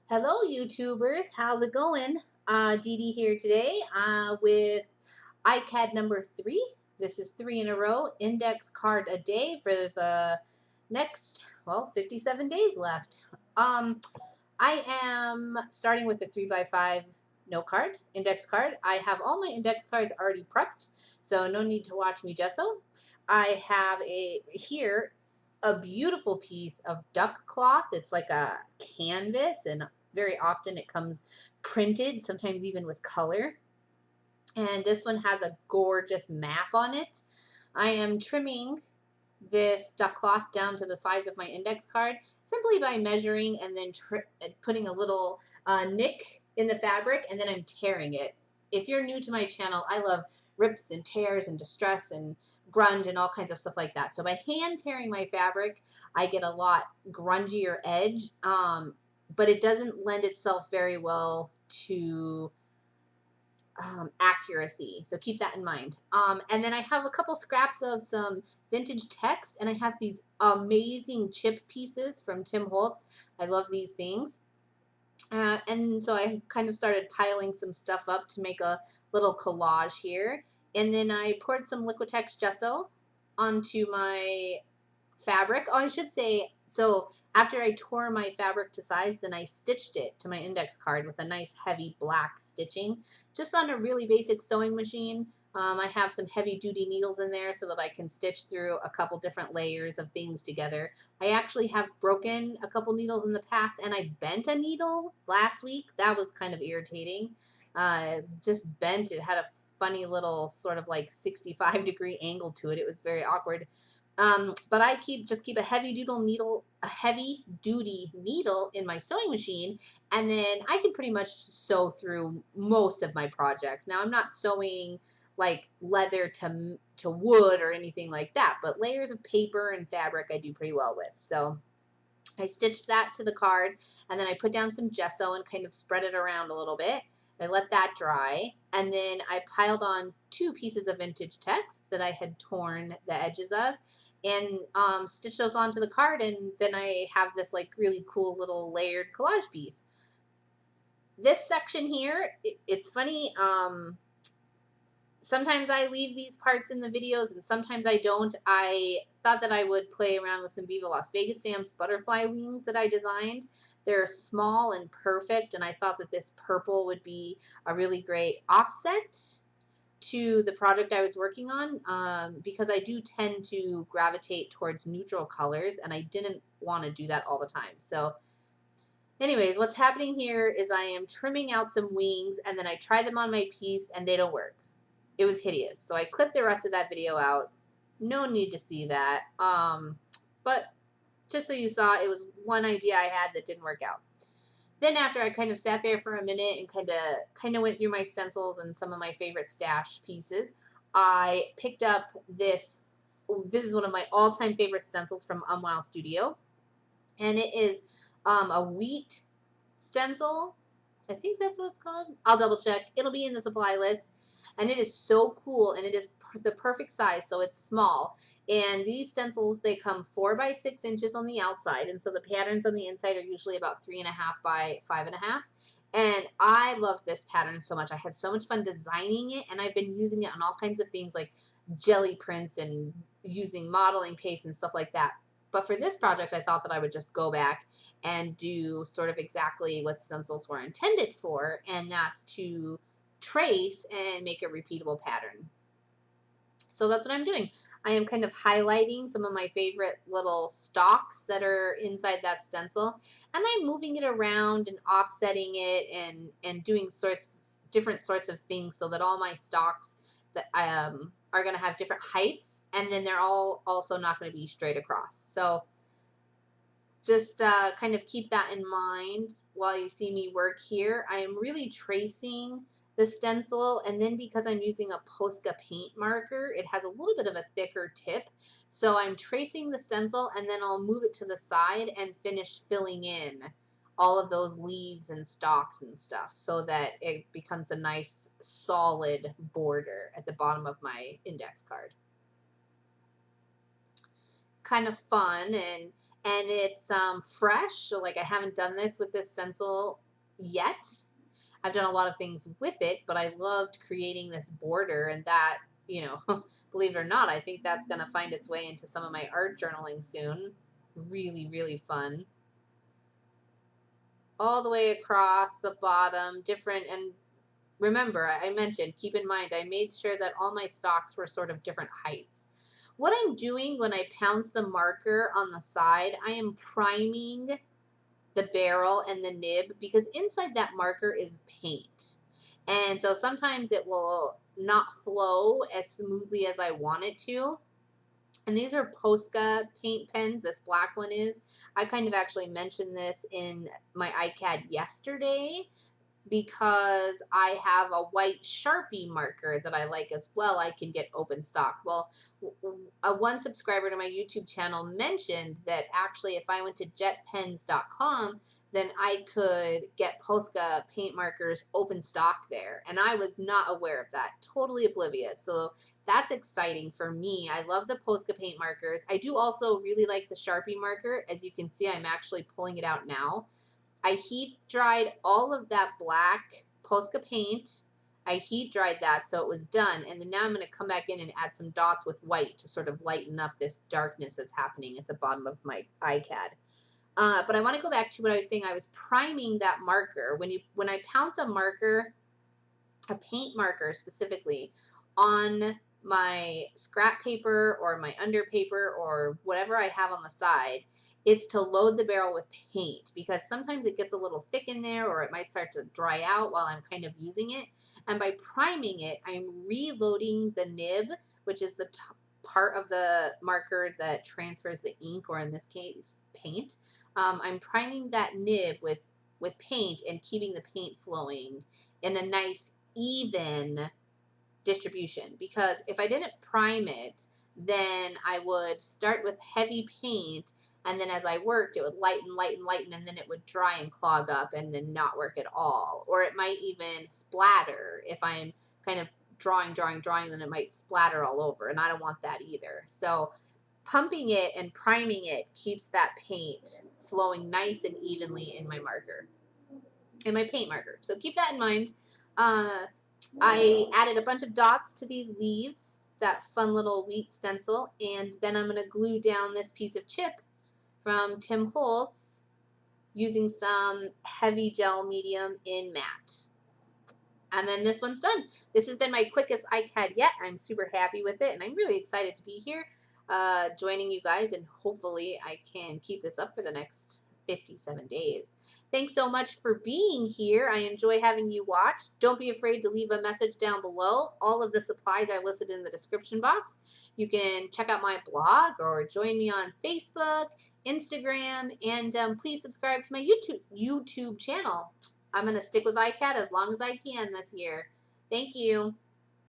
Hello, YouTubers. How's it going? DeeDee here today with Icad number 3. This is 3 in a row. Index card a day for the next, 57 days left. I am starting with the 3x5 note card, index card. I have all my index cards already prepped, so no need to watch me gesso. I have a beautiful piece of duck cloth. It's like a canvas, and very often it comes printed, sometimes even with color. And this one has a gorgeous map on it. I am trimming this duck cloth down to the size of my index card simply by measuring and then putting a little nick in the fabric, and then I'm tearing it. If you're new to my channel, I love rips and tears and distress and grunge and all kinds of stuff like that. So by hand tearing my fabric, I get a lot grungier edge, but it doesn't lend itself very well to accuracy. So keep that in mind. And then I have a couple scraps of some vintage text, and I have these amazing chip pieces from Tim Holtz. I love these things. And so I kind of started piling some stuff up to make a little collage here. And then I poured some Liquitex gesso onto my fabric. Oh, I should say, so after I tore my fabric to size, then I stitched it to my index card with a nice heavy black stitching, just on a really basic sewing machine. I have some heavy duty needles in there so that I can stitch through a couple different layers of things together. I actually have broken a couple needles in the past, and I bent a needle last week. That was kind of irritating. Just bent. It had a funny little sort of like 65-degree angle to it. It was very awkward. But I just keep a heavy duty needle in my sewing machine, and then I can pretty much sew through most of my projects. Now I'm not sewing like leather to wood or anything like that, but layers of paper and fabric I do pretty well with. So I stitched that to the card, and then I put down some gesso and kind of spread it around a little bit. I let that dry, and then I piled on 2 pieces of vintage text that I had torn the edges of, and stitch those onto the card, and then I have this like really cool little layered collage piece. This section here, it's funny, sometimes I leave these parts in the videos and sometimes I don't. I thought that I would play around with some Viva Las Vegas stamps butterfly wings that I designed. They're small and perfect, and I thought that this purple would be a really great offset to the project I was working on, because I do tend to gravitate towards neutral colors, and I didn't want to do that all the time. So anyways, what's happening here is I am trimming out some wings, and then I try them on my piece and they don't work. It was hideous. So I clipped the rest of that video out. No need to see that. But just so you saw, it was one idea I had that didn't work out. Then after I kind of sat there for a minute and kind of went through my stencils and some of my favorite stash pieces, I picked up this. This is one of my all-time favorite stencils from Unwow Studio, and it is a wheat stencil. I think that's what it's called. I'll double check. It'll be in the supply list. And it is so cool, and it is the perfect size, so it's small. And these stencils, they come 4 by 6 inches on the outside, and so the patterns on the inside are usually about 3.5 by 5.5. And I love this pattern so much. I had so much fun designing it, and I've been using it on all kinds of things like jelly prints and using modeling paste and stuff like that. But for this project, I thought that I would just go back and do sort of exactly what stencils were intended for, and that's to trace and make a repeatable pattern. So that's what I'm doing. I am kind of highlighting some of my favorite little stalks that are inside that stencil, and I'm moving it around and offsetting it and doing different sorts of things so that all my stalks that are going to have different heights, and then they're all also not going to be straight across. So just kind of keep that in mind while you see me work here. I am really tracing the stencil, and then because I'm using a Posca paint marker, it has a little bit of a thicker tip. So I'm tracing the stencil, and then I'll move it to the side and finish filling in all of those leaves and stalks and stuff so that it becomes a nice solid border at the bottom of my index card. Kind of fun, and and it's fresh. So like I haven't done this with this stencil yet. I've done a lot of things with it, but I loved creating this border, and that, you know, believe it or not, I think that's going to find its way into some of my art journaling soon. Really, really fun. All the way across the bottom, different, and remember, I mentioned, keep in mind, I made sure that all my stalks were sort of different heights. What I'm doing when I pounce the marker on the side, I am priming the barrel and the nib, because inside that marker is paint. And so sometimes it will not flow as smoothly as I want it to. And these are Posca paint pens. This black one is. I kind of actually mentioned this in my Icad yesterday, because I have a white Sharpie marker that I like as well. I can get open stock. Well, one subscriber to my YouTube channel mentioned that actually if I went to jetpens.com, then I could get Posca paint markers open stock there. And I was not aware of that. Totally oblivious. So that's exciting for me. I love the Posca paint markers. I do also really like the Sharpie marker. As you can see, I'm actually pulling it out now. I heat dried all of that black Posca paint. I heat dried that so it was done. And then now I'm going to come back in and add some dots with white to sort of lighten up this darkness that's happening at the bottom of my Icad. But I want to go back to what I was saying. I was priming that marker. When I pounce a marker, a paint marker specifically, on my scrap paper or my under paper or whatever I have on the side, it's to load the barrel with paint, because sometimes it gets a little thick in there, or it might start to dry out while I'm kind of using it. And by priming it, I'm reloading the nib, which is the top part of the marker that transfers the ink, or in this case, paint. I'm priming that nib with paint and keeping the paint flowing in a nice, even distribution. Because if I didn't prime it, then I would start with heavy paint, and then as I worked, it would lighten, lighten, lighten, and then it would dry and clog up and then not work at all. Or it might even splatter. If I'm kind of drawing, then it might splatter all over, and I don't want that either. So pumping it and priming it keeps that paint flowing nice and evenly in my marker, in my paint marker. So keep that in mind. I added a bunch of dots to these leaves, that fun little wheat stencil, and then I'm going to glue down this piece of chip from Tim Holtz using some heavy gel medium in matte. And then this one's done. This has been my quickest Icad yet. I'm super happy with it, and I'm really excited to be here joining you guys, and hopefully I can keep this up for the next 57 days. Thanks so much for being here. I enjoy having you watch. Don't be afraid to leave a message down below. All of the supplies are listed in the description box. You can check out my blog or join me on Facebook, Instagram, and please subscribe to my YouTube channel. I'm going to stick with Icad as long as I can this year. Thank you.